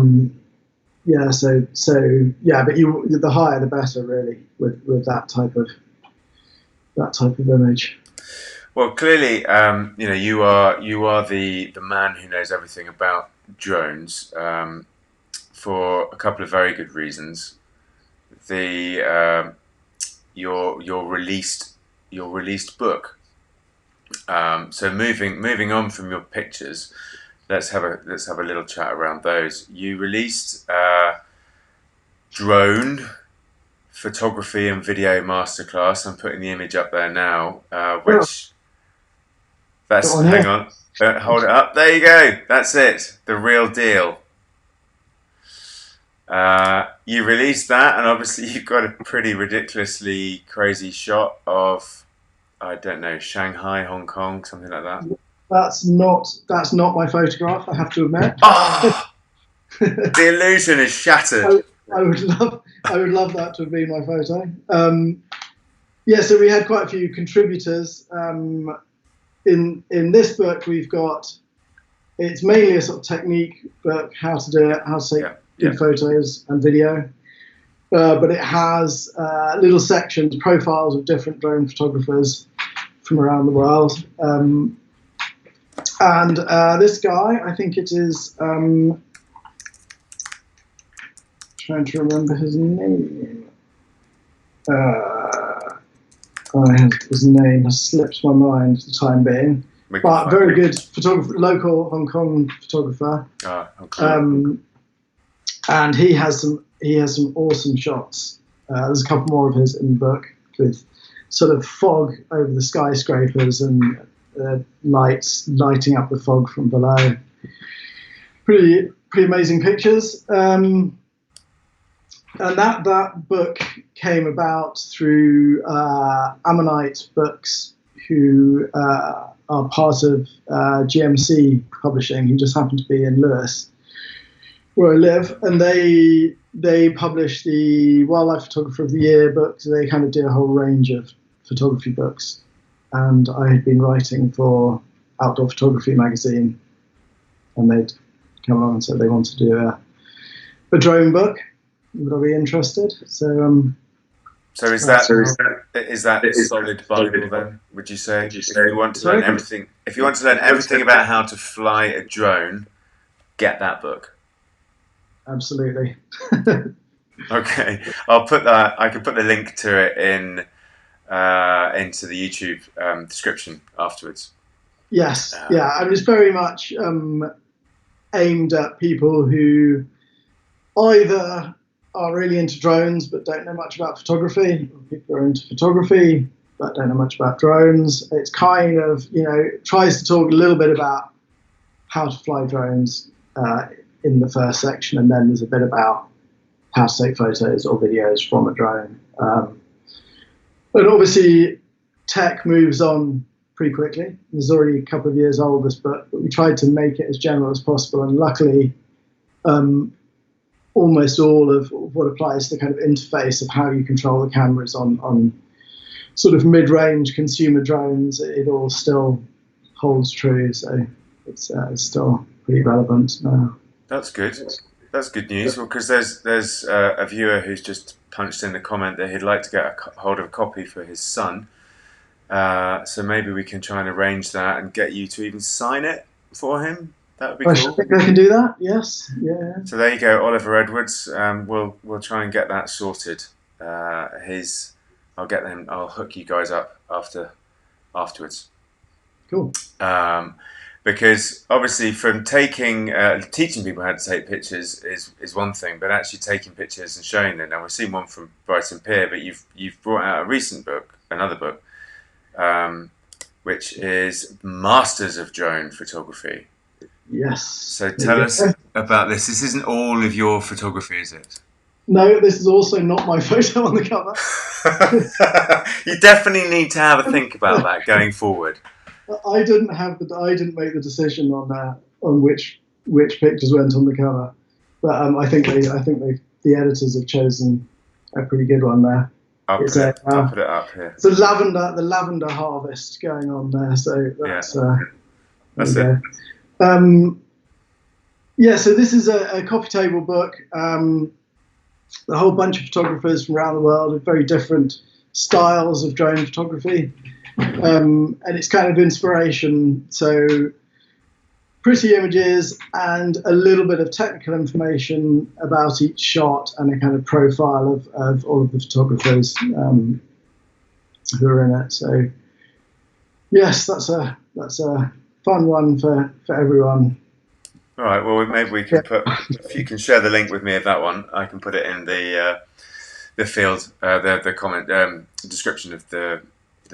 the higher the better, really, with that type of image. Well, clearly, you are the man who knows everything about drones for a couple of very good reasons. The your released book. So moving on from your pictures, let's have a little chat around those. You released drone photography and video masterclass. I'm putting the image up there now, Oh, which that's got on hang here. on, hold it up. There you go. That's it. The real deal. You released that, and obviously you've got a pretty ridiculously crazy shot of, I don't know, Shanghai, Hong Kong, something like that. That's not my photograph. I have to admit. Ah, the illusion is shattered. I would love that to have been my photo. So we had quite a few contributors. In this book, it's mainly a sort of technique book, how to do it, how to take good photos and video. But it has little sections, profiles of different drone photographers from around the world. And this guy, I think it is, trying to remember his name. His name has slipped my mind for the time being. But very good photographer, local Hong Kong photographer. Okay. And he has some awesome shots. There's a couple more of his in the book with sort of fog over the skyscrapers and lights lighting up the fog from below. Pretty amazing pictures. And that book came about through Ammonite Books, who are part of GMC Publishing, who just happened to be in Lewis, where I live, and they publish the Wildlife Photographer of the Year books. They kind of do a whole range of photography books, and I had been writing for Outdoor Photography magazine, and they'd come along and said they want to do a drone book. Would I be interested? So is that solid Bible then? Would you say? If you want to learn everything, about how to fly a drone, get that book. Absolutely. Okay, I'll put that. I can put the link to it in into the YouTube description afterwards. Yes, yeah, and it's very much aimed at people who either are really into drones but don't know much about photography, or people who are into photography but don't know much about drones. It's kind of, tries to talk a little bit about how to fly drones in the first section, and then there's a bit about how to take photos or videos from a drone. But obviously, tech moves on pretty quickly. It's already a couple of years old, this book, but we tried to make it as general as possible, and luckily, almost all of what applies to the kind of interface of how you control the cameras on sort of mid-range consumer drones, it all still holds true. So it's still pretty relevant now. That's good. That's good news. Well, because there's a viewer who's just punched in the comment that he'd like to get a hold of a copy for his son. So maybe we can try and arrange that and get you to even sign it for him. That would be cool. I think I can do that. Yes. Yeah. So there you go, Oliver Edwards. We'll try and get that sorted. I'll hook you guys up afterwards. Cool. Because obviously, from teaching people how to take pictures is one thing, but actually taking pictures and showing them. Now we've seen one from Brighton Pier, but you've brought out another book, which is Masters of Drone Photography. Yes. So tell us about this. This isn't all of your photography, is it? No, this is also not my photo on the cover. You definitely need to have a think about that going forward. I didn't make the decision on which pictures went on the cover, but I think the editors have chosen a pretty good one there. I'll put it up here. It's the Lavender Harvest going on there. So that's it. So this is a coffee table book. A whole bunch of photographers from around the world with very different styles of drone photography. And it's kind of inspiration. So pretty images and a little bit of technical information about each shot and a kind of profile of all of the photographers who are in it. So yes, that's a fun one for everyone. All right. Well, maybe we can if you can share the link with me of that one, I can put it in the field, the comment description of the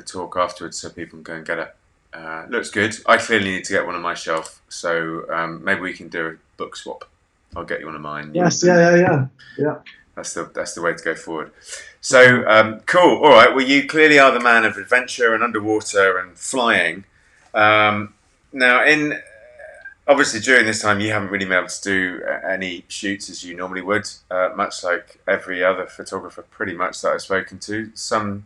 talk afterwards, so people can go and get it. Looks good. I clearly need to get one on my shelf, so maybe we can do a book swap. I'll get you one of mine. Yes. Yeah. That's the way to go forward. So cool. All right. Well, you clearly are the man of adventure and underwater and flying. Now, obviously during this time, you haven't really been able to do any shoots as you normally would, much like every other photographer, pretty much that I've spoken to. Some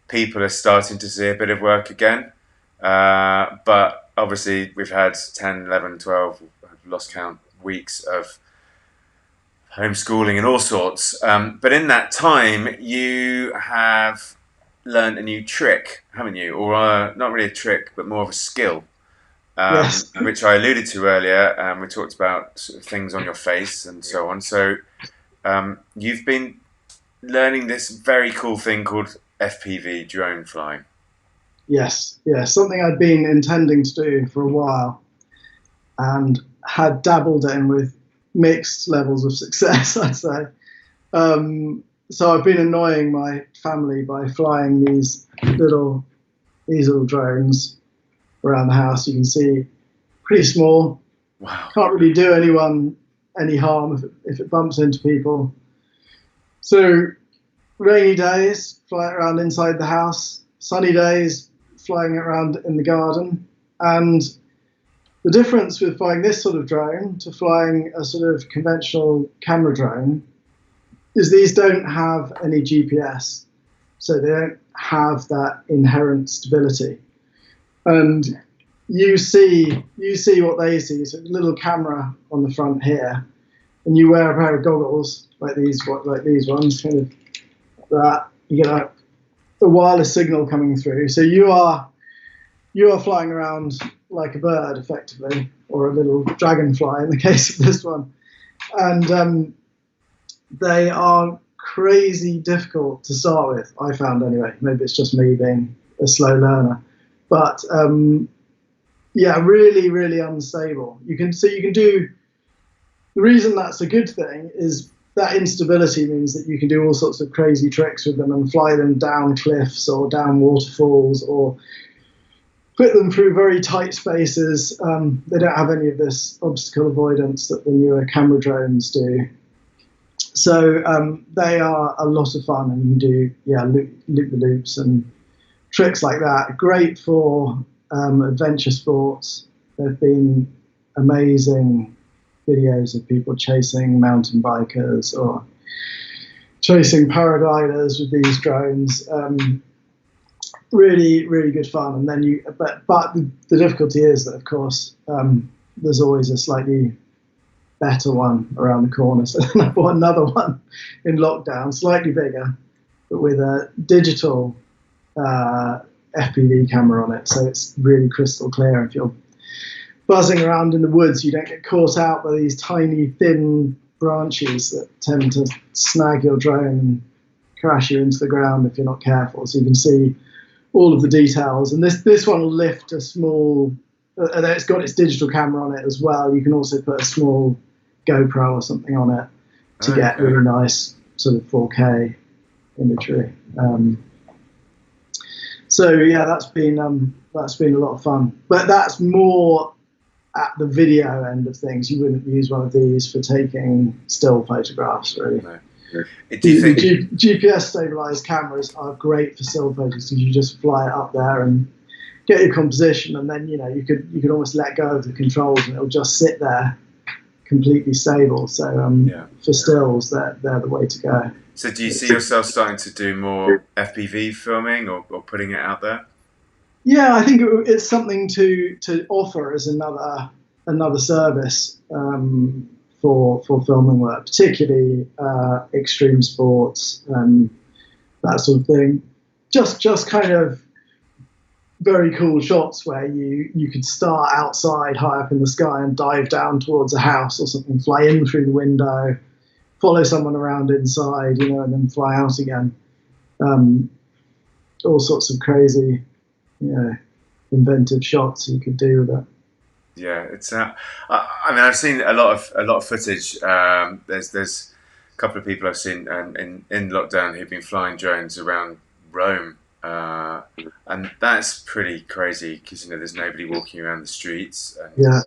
people are starting to see a bit of work again, but obviously we've had 10, 11, 12, I've lost count, weeks of homeschooling and all sorts. But in that time, you have learned a new trick, haven't you? Or not really a trick, but more of a skill, Yes. which I alluded to earlier. We talked about sort of things on your face and so on. So you've been learning this very cool thing called FPV drone flying. Yes, something I'd been intending to do for a while and had dabbled in with mixed levels of success, I'd say. So I've been annoying my family by flying these little drones around the house. You can see, pretty small. Wow. Can't really do anyone any harm if it bumps into people. So rainy days, fly it around inside the house. Sunny days, flying it around in the garden. And the difference with flying this sort of drone to flying a sort of conventional camera drone is these don't have any GPS. So they don't have that inherent stability. And you see what they see. So a little camera on the front here, and you wear a pair of goggles like these ones, kind of that. You get a wireless signal coming through. So you are flying around like a bird, effectively, or a little dragonfly in the case of this one, and they are crazy difficult to start with. I found anyway. Maybe it's just me being a slow learner, but yeah, really, really unstable. You can do. The reason that's a good thing is that instability means that you can do all sorts of crazy tricks with them and fly them down cliffs or down waterfalls or put them through very tight spaces. They don't have any of this obstacle avoidance that the newer camera drones do. So they are a lot of fun, and you can do loop-the-loops and tricks like that. Great for adventure sports. There have been amazing videos of people chasing mountain bikers or chasing paragliders with these drones. Really, really good fun. And then but the difficulty is that, of course, there's always a slightly better one around the corner. So I bought another one in lockdown, slightly bigger, but with a digital FPV camera on it. So it's really crystal clear. If you're buzzing around in the woods, you don't get caught out by these tiny, thin branches that tend to snag your drone and crash you into the ground if you're not careful. So you can see all of the details. And this one will lift a small, it's got its digital camera on it as well. You can also put a small GoPro or something on it to get really nice sort of 4K imagery. So yeah, that's been a lot of fun. But that's more at the video end of things. You wouldn't use one of these for taking still photographs, really. No. GPS stabilized cameras are great for still photos because you just fly it up there and get your composition, and then you could almost let go of the controls and it'll just sit there completely stable. So for stills, they're the way to go. So do you see yourself starting to do more FPV filming or putting it out there? Yeah, I think it's something to offer as another service for filming work, particularly extreme sports, that sort of thing. Just kind of very cool shots where you could start outside high up in the sky and dive down towards a house or something, fly in through the window, follow someone around inside, and then fly out again. All sorts of crazy, inventive shots you could do with it. Yeah, it's. I mean, I've seen a lot of footage. There's a couple of people I've seen in lockdown who've been flying drones around Rome, and that's pretty crazy because there's nobody walking around the streets and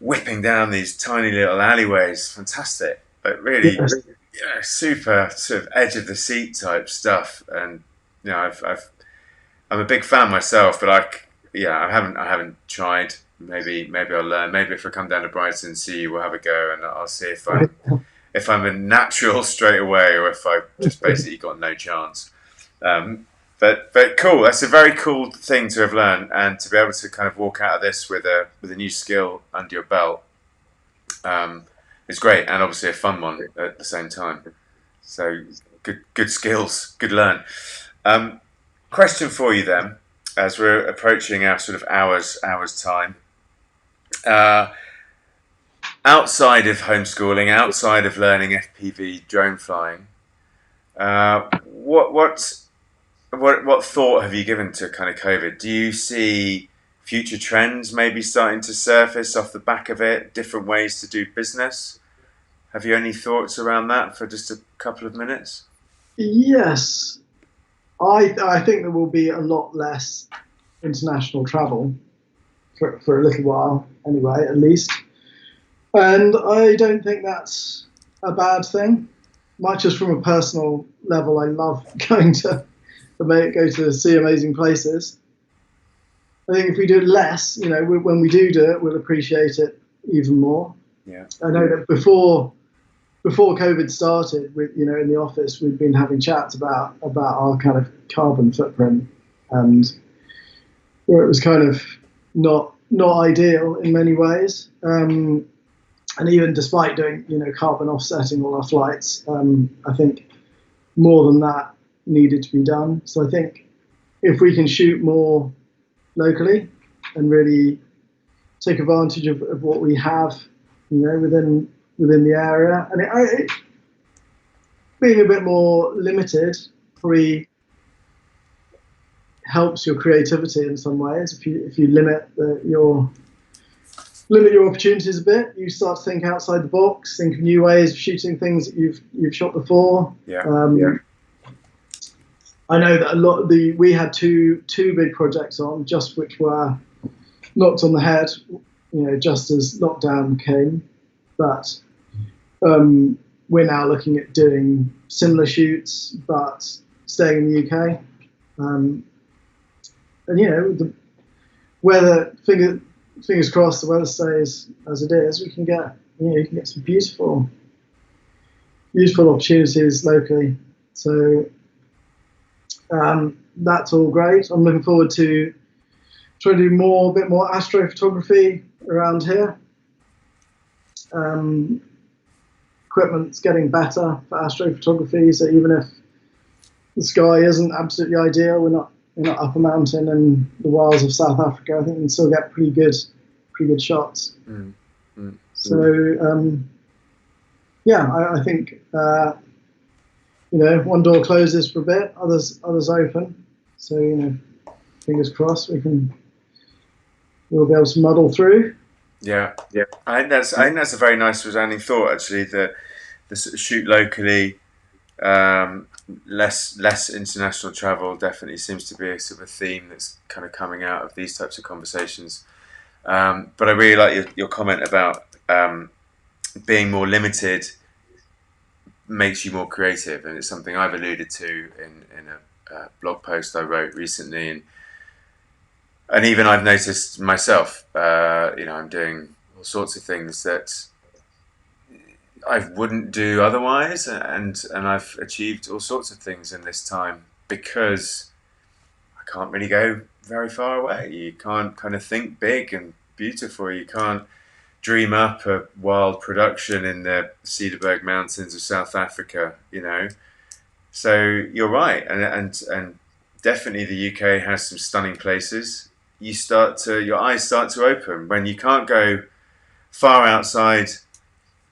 whipping down these tiny little alleyways. Fantastic, but really, super sort of edge of the seat type stuff. And I'm a big fan myself, but I haven't tried. Maybe I'll learn. Maybe if I come down to Brighton and see you, we'll have a go, and I'll see if I'm a natural straight away or if I've just basically got no chance. But cool. That's a very cool thing to have learned, and to be able to kind of walk out of this with a new skill under your belt is great, and obviously a fun one at the same time. So good skills, good learn. Question for you then, as we're approaching our sort of hours time. Outside of homeschooling, outside of learning FPV drone flying, what thought have you given to kind of COVID? Do you see future trends maybe starting to surface off the back of it? Different ways to do business? Have you any thoughts around that for just a couple of minutes? Yes, I think there will be a lot less international travel for a little while, anyway, at least. And I don't think that's a bad thing. Much as from a personal level, I love going to see amazing places. I think if we do it less, when we do it, we'll appreciate it even more. Yeah. I know that before COVID started, in the office, we'd been having chats about our kind of carbon footprint, and where it was kind of not ideal in many ways. And even despite doing carbon offsetting all our flights, I think more than that needed to be done. So I think if we can shoot more locally and really take advantage of what we have, within the area, and it being a bit more limited probably helps your creativity in some ways. If you limit your opportunities a bit, you start to think outside the box, think of new ways of shooting things that you've shot before. I know that we had two big projects on, just which were knocked on the head, just as lockdown came. But we're now looking at doing similar shoots, but staying in the UK. And the weather, fingers crossed, the weather stays as it is. We can get you can get some beautiful opportunities locally. So that's all great. I'm looking forward to trying to do a bit more astrophotography around here. Equipment's getting better for astrophotography, so even if the sky isn't absolutely ideal, we're not up a mountain in the wilds of South Africa, I think we can still get pretty good shots. So I think one door closes for a bit, others open. So fingers crossed we'll be able to muddle through. Yeah. I think that's a very nice resounding thought, actually. The sort of shoot locally, less international travel definitely seems to be a sort of a theme that's kind of coming out of these types of conversations. But I really like your comment about being more limited makes you more creative, and it's something I've alluded to in a blog post I wrote recently, and even I've noticed myself. I'm doing all sorts of things that I wouldn't do otherwise, and I've achieved all sorts of things in this time because I can't really go very far away. You can't kind of think big and beautiful. You can't dream up a wild production in the Cederberg Mountains of South Africa, So you're right, and definitely the UK has some stunning places. Your eyes start to open when you can't go far outside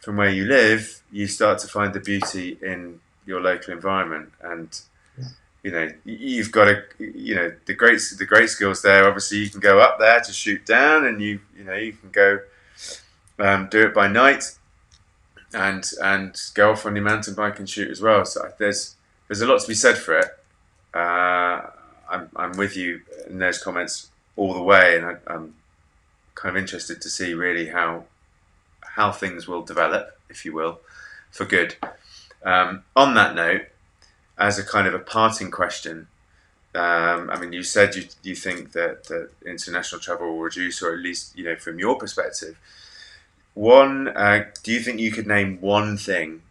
from where you live. You start to find the beauty in your local environment, and you've got the great skills there. Obviously, you can go up there to shoot down, and you can go do it by night, and go off on your mountain bike and shoot as well. So there's a lot to be said for it. I'm with you in those comments all the way, and I'm kind of interested to see really how things will develop, if you will, for good. On that note, as a kind of a parting question, you said you think that international travel will reduce, or at least from your perspective. Do you think you could name one thing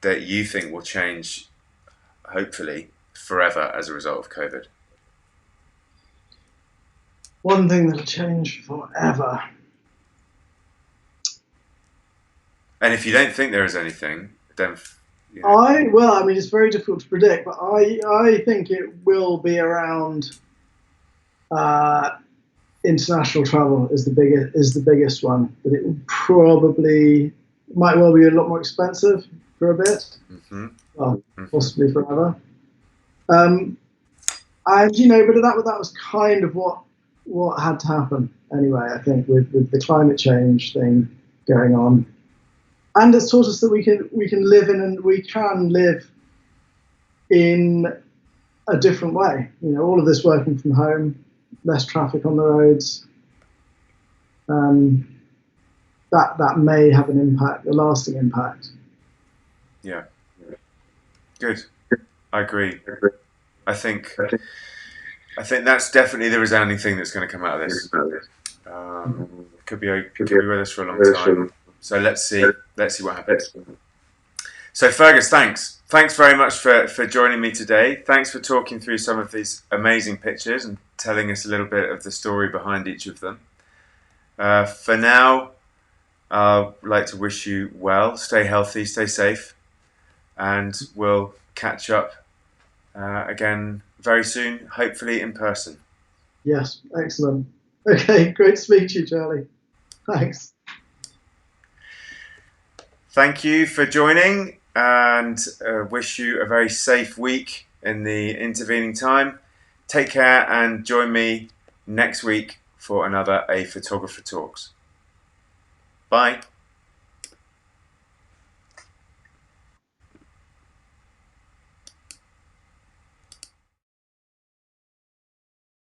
that you think will change, hopefully, forever as a result of COVID? One thing that'll change forever. And if you don't think there is anything, then it's very difficult to predict, but I think it will be around international travel is the biggest one, but it might well be a lot more expensive for a bit, possibly forever. And but that was kind of what had to happen anyway. I think with the climate change thing going on, and it's taught us that we can live in a different way. All of this working from home, less traffic on the roads. That may have an impact, a lasting impact. Yeah. Good. I agree. I think that's definitely the resounding thing that's going to come out of this. Could be with us for a long time. So let's see what happens. So Fergus, thanks. Thanks very much for joining me today. Thanks for talking through some of these amazing pictures and telling us a little bit of the story behind each of them. For now, I'd like to wish you well. Stay healthy, stay safe, and we'll catch up again very soon, hopefully in person. Yes, excellent. Okay, great to speak to you, Charlie. Thanks. Thank you for joining, and wish you a very safe week in the intervening time. Take care and join me next week for another A Photographer Talks. Bye.